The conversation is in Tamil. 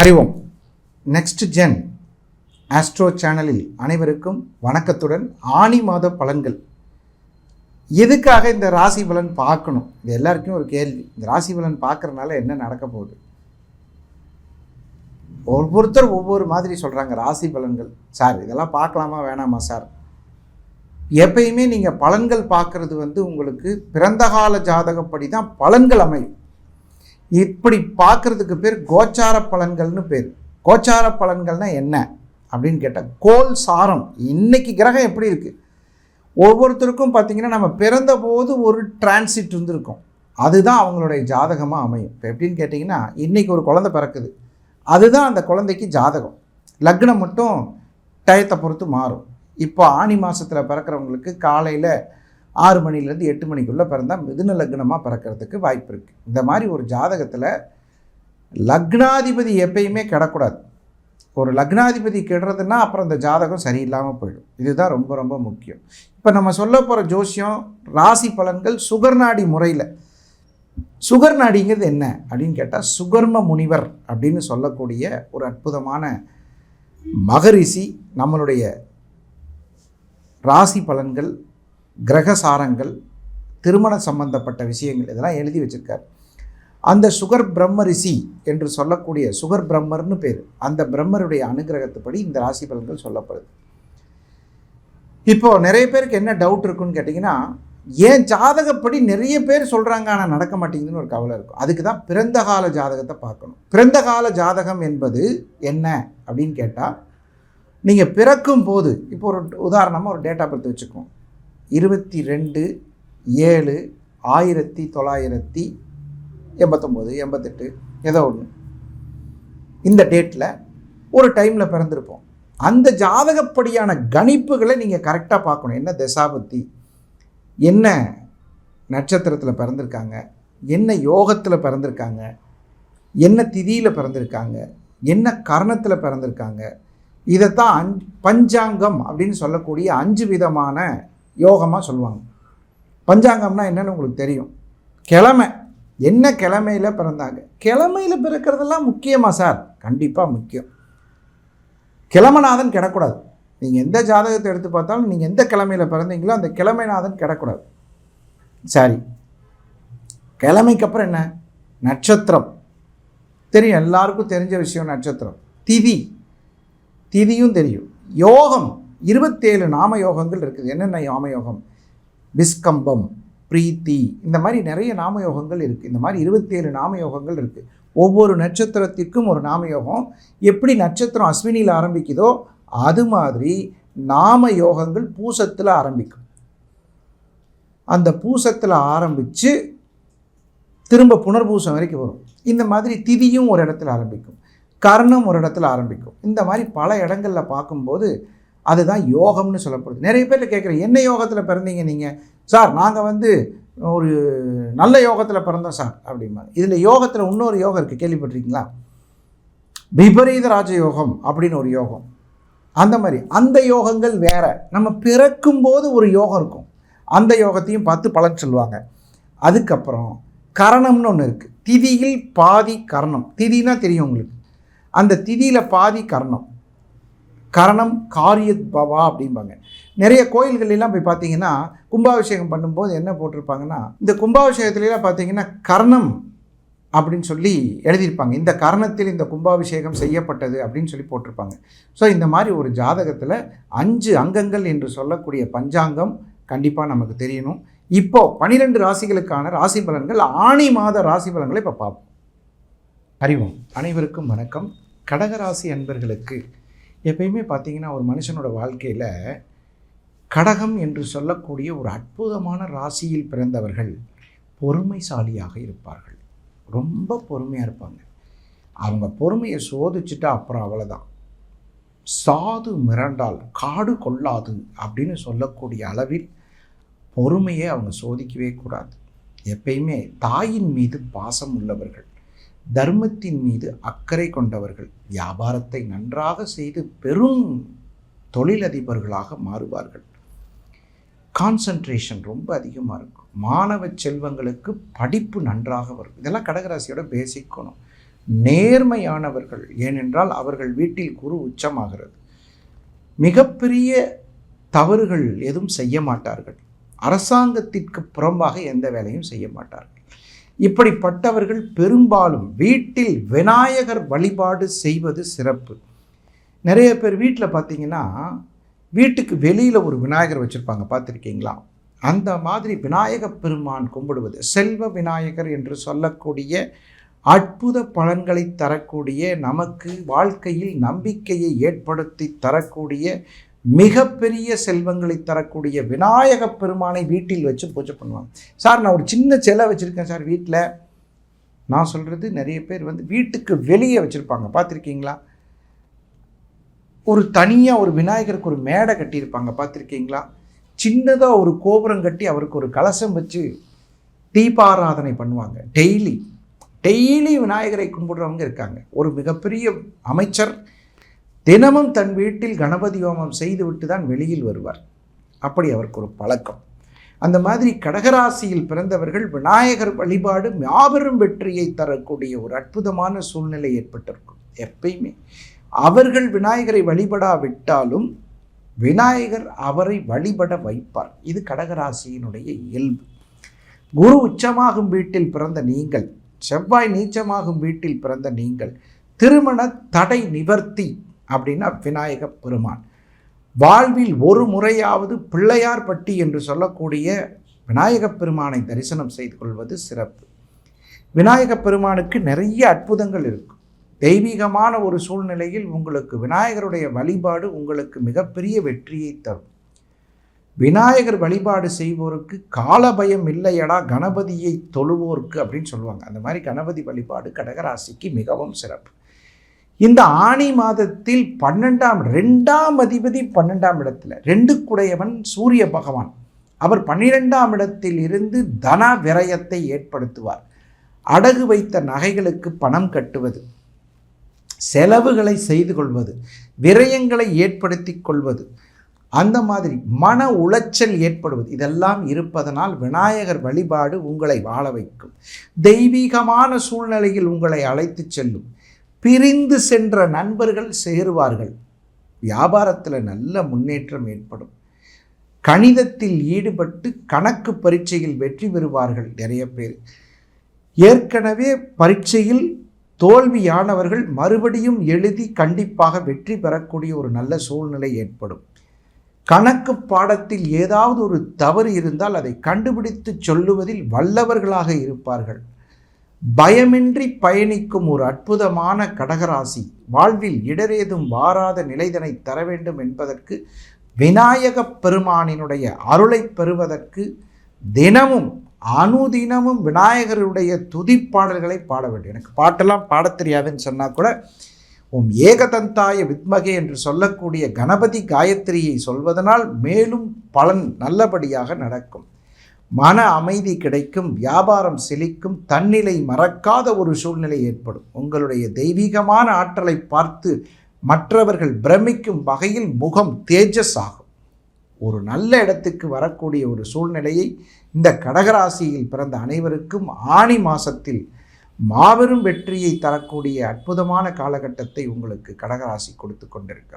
ஹரிவோம். நெக்ஸ்ட் ஜென் ஆஸ்ட்ரோ சேனலில் அனைவருக்கும் வணக்கத்துடன். ஆனி மாத பலன்கள். எதுக்காக இந்த ராசி பலன் பார்க்கணும்? இது எல்லாருக்கும் ஒரு கேள்வி. இந்த ராசி பலன் பார்க்கறதுனால என்ன நடக்க போகுது? ஒவ்வொருத்தர் ஒவ்வொரு மாதிரி சொல்கிறாங்க ராசி பலன்கள். சார் இதெல்லாம் பார்க்கலாமா வேணாமா சார்? எப்பயுமே நீங்கள் பலன்கள் பார்க்குறது உங்களுக்கு பிறந்த கால ஜாதகப்படி தான் பலன்கள் அமையும். இப்படி பார்க்குறதுக்கு பேர் கோச்சார பலன்கள்னு பேர். கோச்சார பலன்கள்னால் என்ன அப்படின்னு கேட்டால், கோல் சாரம் இன்னைக்கு கிரகம் எப்படி இருக்குது. ஒவ்வொருத்தருக்கும் பார்த்திங்கன்னா நம்ம பிறந்தபோது ஒரு டிரான்சிட் இருந்திருக்கும், அதுதான் அவங்களுடைய ஜாதகமாக அமையும். இப்போ எப்படின்னு கேட்டிங்கன்னா, இன்றைக்கி ஒரு குழந்தை பிறக்குது, அதுதான் அந்த குழந்தைக்கு ஜாதகம். லக்னம் மட்டும் டயத்தை பொறுத்து மாறும். இப்போ ஆனி மாதத்தில் பிறக்கிறவங்களுக்கு காலையில் 6 மணிலேருந்து 8 மணிக்குள்ளே பிறந்தால் மிதுன லக்னமாக பிறக்கிறதுக்கு வாய்ப்பு இருக்குது. இந்த மாதிரி ஒரு ஜாதகத்தில் லக்னாதிபதி எப்பயுமே கெடக்கூடாது. ஒரு லக்னாதிபதி கெடுறதுன்னா அப்புறம் அந்த ஜாதகம் சரியில்லாமல் போயிடும். இதுதான் ரொம்ப ரொம்ப முக்கியம். இப்போ நம்ம சொல்ல போகிற ஜோசியம் ராசி பலன்கள் சுகர்நாடி முறையில். சுகர்நாடிங்கிறது என்ன அப்படின்னு கேட்டால், சுகர்ம முனிவர் அப்படின்னு சொல்லக்கூடிய ஒரு அற்புதமான மகரிஷி நம்மளுடைய ராசி பலன்கள், கிரகசாரங்கள், திருமண சம்பந்தப்பட்ட விஷயங்கள் இதெல்லாம் எழுதி வச்சுருக்கார். அந்த சுகர் பிரம்ம ரிஷி என்று சொல்லக்கூடிய சுகர் பிரம்மர்னு பேர். அந்த பிரம்மருடைய அனுகிரகத்துப்படி இந்த ராசி பலன்கள் சொல்லப்படுது. இப்போது நிறைய பேருக்கு என்ன டவுட் இருக்குன்னு கேட்டிங்கன்னா, ஏன் ஜாதகப்படி நிறைய பேர் சொல்கிறாங்க ஆனால் நடக்க மாட்டேங்குதுன்னு ஒரு கவலை இருக்கும். அதுக்கு தான் பிறந்த கால ஜாதகத்தை பார்க்கணும். பிறந்த கால ஜாதகம் என்பது என்ன அப்படின்னு கேட்டால், நீங்கள் பிறக்கும் போது இப்போ ஒரு உதாரணமாக ஒரு டேட் ஆஃப் பர்த் வச்சுக்கோம். 22/7/1989 88 ஏதோ ஒன்று, இந்த டேட்டில் ஒரு டைமில் பிறந்திருப்போம். அந்த ஜாதகப்படியான கணிப்புகளை நீங்கள் கரெக்டாக பார்க்கணும். என்ன தசாபத்தி, என்ன நட்சத்திரத்தில் பிறந்திருக்காங்க, என்ன யோகத்தில் பிறந்திருக்காங்க, என்ன திதியில் பிறந்திருக்காங்க, என்ன கரணத்தில் பிறந்திருக்காங்க. இதைத்தான் பஞ்சாங்கம் அப்படின்னு சொல்லக்கூடிய 5 விதமான யோகமாக சொல்லுவாங்க. பஞ்சாங்கம்னா என்னென்னு உங்களுக்கு தெரியும். கிழமை, என்ன கிழமையில் பிறந்தாங்க. கிழமையில் பிறக்கிறதெல்லாம் முக்கியமாக சார்? கண்டிப்பாக முக்கியம். கிழமநாதன் கிடக்கூடாது. நீங்கள் எந்த ஜாதகத்தை எடுத்து பார்த்தாலும் நீங்கள் எந்த கிழமையில் பிறந்தீங்களோ அந்த கிழமைநாதன் கிடக்கூடாது. சரி, கிழமைக்கு அப்புறம் என்ன? நட்சத்திரம் தெரியும், எல்லாருக்கும் தெரிஞ்ச விஷயம் நட்சத்திரம். திதியும் தெரியும். யோகம் 27 நாம யோகங்கள் இருக்குது. என்னென்ன நாம யோகம்? விஸ்கம்பம், பிரீத்தி, இந்த மாதிரி நிறைய நாம யோகங்கள் இருக்குது. இந்த மாதிரி 27 நாம யோகங்கள் இருக்குது. ஒவ்வொரு நட்சத்திரத்திற்கும் ஒரு நாம யோகம். எப்படி நட்சத்திரம் அஸ்வினியில் ஆரம்பிக்குதோ அது மாதிரி நாம யோகங்கள் பூசத்தில் ஆரம்பிக்கும். அந்த பூசத்தில் ஆரம்பித்து திரும்ப புனர்பூசம் வரைக்கும் வரும். இந்த மாதிரி திதியும் ஒரு இடத்துல ஆரம்பிக்கும், கர்ணம் ஒரு இடத்துல ஆரம்பிக்கும். இந்த மாதிரி பல இடங்களில் பார்க்கும்போது அதுதான் யோகம்னு சொல்லப்படுது. நிறைய பேர் கேட்குறேன், என்ன யோகத்தில் பிறந்தீங்க நீங்கள்? சார் நாங்கள் ஒரு நல்ல யோகத்தில் பிறந்தோம் சார் அப்படிம்பாங்க. இதில் யோகத்தில் இன்னொரு யோகம் இருக்குது, கேள்விப்பட்டிருக்கீங்களா? விபரீத ராஜயோகம் அப்படின்னு ஒரு யோகம். அந்த மாதிரி அந்த யோகங்கள் வேறு. நம்ம பிறக்கும்போது ஒரு யோகம் இருக்கும், அந்த யோகத்தையும் பார்த்து பலன் சொல்லுவாங்க. அதுக்கப்புறம் கரணம்னு ஒன்று இருக்குது. திதியில் பாதி கரணம். திதினா தெரியும் உங்களுக்கு. அந்த திதியில் பாதி கரணம். கரணம் காரியத் பவா அப்படிம்பாங்க. நிறைய கோயில்களெல்லாம் போய் பார்த்தீங்கன்னா கும்பாபிஷேகம் பண்ணும்போது என்ன போட்டிருப்பாங்கன்னா, இந்த கும்பாபிஷேகத்துலாம் பார்த்தீங்கன்னா கர்ணம் அப்படின்னு சொல்லி எழுதியிருப்பாங்க. இந்த கர்ணத்தில் இந்த கும்பாபிஷேகம் செய்யப்பட்டது அப்படின்னு சொல்லி போட்டிருப்பாங்க. ஸோ இந்த மாதிரி ஒரு ஜாதகத்தில் 5 அங்கங்கள் என்று சொல்லக்கூடிய பஞ்சாங்கம் கண்டிப்பாக நமக்கு தெரியணும். இப்போது 12 ராசிகளுக்கான ராசி பலன்கள், ஆனி மாத ராசி பலன்களை இப்போ பார்ப்போம். அறிவோம். அனைவருக்கும் வணக்கம். கடகராசி அன்பர்களுக்கு எப்பயுமே பார்த்தீங்கன்னா, ஒரு மனுஷனோட வாழ்க்கையில் கடகம் என்று சொல்லக்கூடிய ஒரு அற்புதமான ராசியில் பிறந்தவர்கள் பொறுமைசாலியாக இருப்பார்கள். ரொம்ப பொறுமையாக இருப்பாங்க. அவங்க பொறுமையை சோதிச்சுட்டா அப்புறம் அவ்வளோதான். சாது மிரண்டால் காடு கொள்ளாது அப்படின்னு சொல்லக்கூடிய அளவில் பொறுமையை அவங்க சோதிக்கவே கூடாது. எப்பயுமே தாயின் மீது பாசம் உள்ளவர்கள், தர்மத்தின் மீது அக்கறை கொண்டவர்கள், வியாபாரத்தை நன்றாக செய்து பெரும் தொழிலதிபர்களாக மாறுவார்கள். கான்சன்ட்ரேஷன் ரொம்ப அதிகமாக இருக்கும். மாணவ செல்வங்களுக்கு படிப்பு நன்றாக வரும். இதெல்லாம் கடகராசியோட பேசிக் குணம். நேர்மையானவர்கள். ஏனென்றால் அவர்கள் வீட்டில் குரு உச்சமாகிறது. மிகப்பெரிய தவறுகள் எதுவும் செய்ய மாட்டார்கள். அரசாங்கத்திற்கு புறம்பாக எந்த வேலையும் செய்ய மாட்டார்கள். இப்படிப்பட்டவர்கள் பெரும்பாலும் வீட்டில் விநாயகர் வழிபாடு செய்வது சிறப்பு. நிறைய பேர் வீட்டில் பார்த்தீங்கன்னா வீட்டுக்கு வெளியில் ஒரு விநாயகர் வச்சுருப்பாங்க, பார்த்துருக்கீங்களா? அந்த மாதிரி விநாயகப் பெருமான் கும்பிடுவது, செல்வ விநாயகர் என்று சொல்லக்கூடிய அற்புத பலன்களை தரக்கூடிய, நமக்கு வாழ்க்கையில் நம்பிக்கையை ஏற்படுத்தி தரக்கூடிய, மிகப்பெரிய செல்வங்களை தரக்கூடிய விநாயகப் பெருமானை வீட்டில் வச்சு பூஜை பண்ணுவாங்க. சார், நான் ஒரு சின்ன சிலை வச்சுருக்கேன் சார் வீட்டில். நான் சொல்கிறது, நிறைய பேர் வீட்டுக்கு வெளியே வச்சுருப்பாங்க, பார்த்துருக்கீங்களா? ஒரு தனியாக ஒரு விநாயகருக்கு ஒரு மேடை கட்டியிருப்பாங்க, பார்த்துருக்கீங்களா? சின்னதாக ஒரு கோபுரம் கட்டி அவருக்கு ஒரு கலசம் வச்சு தீபாராதனை பண்ணுவாங்க. டெய்லி விநாயகரை கும்பிடுறவங்க இருக்காங்க. ஒரு மிகப்பெரிய அமைச்சர் தினமும் தன் வீட்டில் கணபதி ஹோமம் செய்துவிட்டு தான் வெளியில் வருவார். அப்படி அவருக்கு ஒரு பழக்கம். அந்த மாதிரி கடகராசியில் பிறந்தவர்கள் விநாயகர் வழிபாடு மாபெரும் வெற்றியை தரக்கூடிய ஒரு அற்புதமான சூழ்நிலை ஏற்பட்டிருக்கும். எப்பயுமே அவர்கள் விநாயகரை வழிபடாவிட்டாலும் விநாயகர் அவரை வழிபட வைப்பார். இது கடகராசியினுடைய இயல்பு. குரு உச்சமாகும் வீட்டில் பிறந்த நீங்கள், செவ்வாய் நீச்சமாகும் வீட்டில் பிறந்த நீங்கள், திருமண தடை நிவர்த்தி அப்படின்னா விநாயகப் பெருமான். வாழ்வில் ஒரு முறையாவது பிள்ளையார் பட்டி என்று சொல்லக்கூடிய விநாயகப் பெருமானை தரிசனம் செய்து கொள்வது சிறப்பு. விநாயகப் பெருமானுக்கு நிறைய அற்புதங்கள் இருக்கும். தெய்வீகமான ஒரு சூழ்நிலையில் உங்களுக்கு விநாயகருடைய வழிபாடு உங்களுக்கு மிகப்பெரிய வெற்றியை தரும். விநாயகர் வழிபாடு செய்வோருக்கு காலபயம் இல்லையடா கணபதியை தொழுவோருக்கு அப்படின்னு சொல்லுவாங்க. அந்த மாதிரி கணபதி வழிபாடு கடகராசிக்கு மிகவும் சிறப்பு. இந்த ஆனி மாதத்தில் 2ஆம் அதிபதி 12ஆம் இடத்துல, 2 சூரிய பகவான், அவர் 12ஆம் இடத்தில் இருந்து தன விரயத்தை ஏற்படுத்துவார். அடகு வைத்த நகைகளுக்கு பணம் கட்டுவது, செலவுகளை செய்து கொள்வது, விரயங்களை ஏற்படுத்தி கொள்வது, அந்த மாதிரி மன உளைச்சல் ஏற்படுவது, இதெல்லாம் இருப்பதனால் விநாயகர் வழிபாடு உங்களை வாழ வைக்கும். தெய்வீகமான சூழ்நிலையில் உங்களை அழைத்து செல்லும். பிரிந்து சென்ற நண்பர்கள் சேருவார்கள். வியாபாரத்தில் நல்ல முன்னேற்றம் ஏற்படும். கணிதத்தில் ஈடுபட்டு கணக்கு பரீட்சையில் வெற்றி பெறுவார்கள். நிறைய பேர் ஏற்கனவே பரீட்சையில் தோல்வியானவர்கள் மறுபடியும் எழுதி கண்டிப்பாக வெற்றி பெறக்கூடிய ஒரு நல்ல சூழ்நிலை ஏற்படும். கணக்கு பாடத்தில் ஏதாவது ஒரு தவறு இருந்தால் அதை கண்டுபிடித்து சொல்லுவதில் வல்லவர்களாக இருப்பார்கள். பயமின்றி பயணிக்கும் ஒரு அற்புதமான கடகராசி. வாழ்வில் இடரேதும் வாராத நிலைதனை தர வேண்டும் என்பதற்கு, விநாயகப் பெருமானினுடைய அருளை பெறுவதற்கு தினமும் அனுதினமும் விநாயகருடைய துதிப்பாடல்களை பாட வேண்டும். எனக்கு பாட்டெல்லாம் பாடத் தெரியாதுன்னு சொன்னால் கூட ஏகதந்தாய வித்மகே என்று சொல்லக்கூடிய கணபதி காயத்ரியை சொல்வதனால் மேலும் பலன் நல்லபடியாக நடக்கும். மன அமைதி கிடைக்கும், வியாபாரம் செழிக்கும், தன்னிலை மறக்காத ஒரு சூழ்நிலை ஏற்படும். உங்களுடைய தெய்வீகமான ஆற்றலை பார்த்து மற்றவர்கள் பிரமிக்கும் வகையில் முகம் தேஜஸ் ஆகும். ஒரு நல்ல இடத்துக்கு வரக்கூடிய ஒரு சூழ்நிலையை இந்த கடகராசியில் பிறந்த அனைவருக்கும் ஆனி மாதத்தில் மாபெரும் வெற்றியை தரக்கூடிய அற்புதமான காலகட்டத்தை உங்களுக்கு கடகராசி கொடுத்து கொண்டிருக்கிறது.